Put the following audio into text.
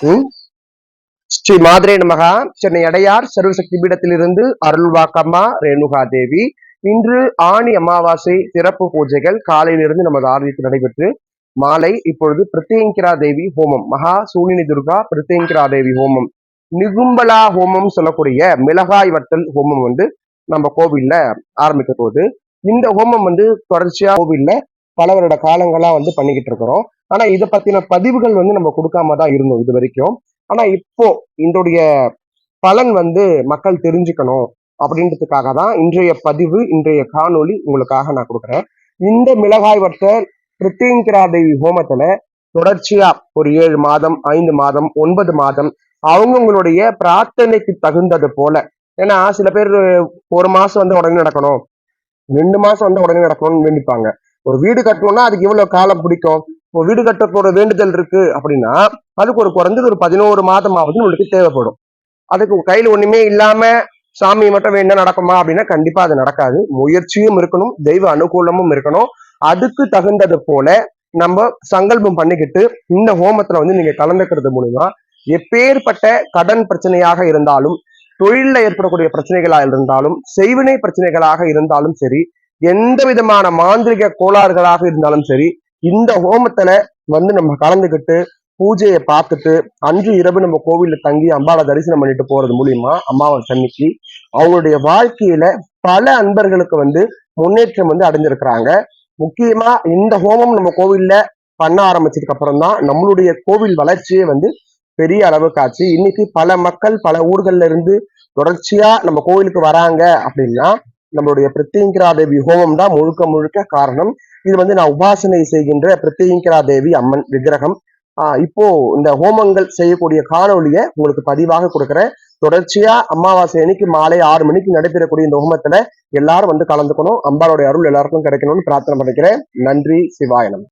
ம்? ஸ்ரீ மாத்ரே நமகா. சென்னை அடையார் சர்வசக்தி பீடத்திலிருந்து அருள்வாக்கம்மா ரேணுகா தேவி. இன்று ஆணி அமாவாசை சிறப்பு பூஜைகள் காலையிலிருந்து நமது ஆலயத்தில் நடைபெற்று மாலை இப்பொழுது பிரத்யங்கிரா தேவி ஹோமம், மகா சூலினி துர்கா பிரத்யங்கிரா தேவி ஹோமம், நிகும்பலா ஹோமம் சொல்லக்கூடிய மிளகாய் வட்டல் ஹோமம் நம்ம கோவில்ல ஆரம்பிக்க போகுது. இந்த ஹோமம் தொடர்ச்சியா கோவில்ல பல வருட காலங்களா பண்ணிக்கிட்டு இருக்கிறோம். ஆனா இதை பத்தின பதிவுகள் நம்ம கொடுக்காம தான் இருந்தோம் இது வரைக்கும். ஆனா இப்போ இதோடைய பலன் மக்கள் தெரிஞ்சுக்கணும் அப்படின்றதுக்காக தான் இன்றைய பதிவு, இன்றைய காணொளி உங்களுக்காக நான் கொடுக்குறேன். இந்த மிளகாய் வட்ட பிரத்யங்கிரா தேவி ஹோமத்துல தொடர்ச்சியா ஒரு 7 மாதம், 5 மாதம், 9 மாதம் அவங்கவுங்களுடைய பிரார்த்தனைக்கு தகுந்தது போல. ஏன்னா சில பேர் 1 மாசம் உடனே நடக்கணும், 2 மாசம் உடனே நடக்கணும்னு வேண்டிப்பாங்க. ஒரு வீடு கட்டணும்னா அதுக்கு எவ்வளவு காலம் பிடிக்கும்? இப்போ வீடு கட்ட போற வேண்டுதல் இருக்கு அப்படின்னா அதுக்கு ஒரு குறைஞ்சது ஒரு 11 மாதமாவது உங்களுக்கு தேவைப்படும். அதுக்கு கையில ஒண்ணுமே இல்லாம சாமி மட்டும் வேணா நடக்குமா அப்படின்னா கண்டிப்பா அது நடக்காது. முயற்சியும் இருக்கணும், தெய்வ அனுகூலமும் இருக்கணும். அதுக்கு தகுந்தது போல நம்ம சங்கல்பம் பண்ணிக்கிட்டு இந்த ஹோமத்துல நீங்க கலந்துக்கிறது மூலியமா எப்பேற்பட்ட கடன் பிரச்சனையாக இருந்தாலும், தொழில ஏற்படக்கூடிய பிரச்சனைகளா இருந்தாலும், செய்வினை பிரச்சனைகளாக இருந்தாலும் சரி, எந்த விதமான மாந்திரிக கோளாறுகளாக இருந்தாலும் சரி, இந்த ஹோமத்துல நம்ம கலந்துக்கிட்டு பூஜையை பார்த்துட்டு அன்று இரவு நம்ம கோவில்ல தங்கி அம்பாவை தரிசனம் பண்ணிட்டு போறது மூலியமா அம்மாவாசை அன்னைக்கு அவங்களுடைய வாழ்க்கையில பல அன்பர்களுக்கு முன்னேற்றம் அடைஞ்சிருக்கிறாங்க. முக்கியமா இந்த ஹோமம் நம்ம கோவில்ல பண்ண ஆரம்பிச்சதுக்கு அப்புறம் தான் நம்மளுடைய கோவில் வளர்ச்சியே பெரிய அளவுக்கு ஆச்சு. இன்னைக்கு பல மக்கள் பல ஊர்கள்ல இருந்து தொடர்ச்சியா நம்ம கோவிலுக்கு வராங்க அப்படின்னா நம்மளுடைய பிரத்யங்கிரா தேவி ஹோமம் தான் முழுக்க முழுக்க காரணம். இது நான் உபாசனை செய்கின்ற பிரத்யங்கிரா தேவி அம்மன் விக்கிரகம். இப்போ இந்த ஹோமங்கள் செய்யக்கூடிய காணொலியை உங்களுக்கு பதிவாக கொடுக்குறேன். தொடர்ச்சியா அமாவாசை அன்னைக்கு மாலை 6 மணிக்கு நடைபெறக்கூடிய இந்த ஹோமத்துல எல்லாரும் கலந்துக்கணும். அம்பாளுடைய அருள் எல்லாருக்கும் கிடைக்கணும்னு பிரார்த்தனை பண்ணிக்கிறேன். நன்றி. சிவாயனம்.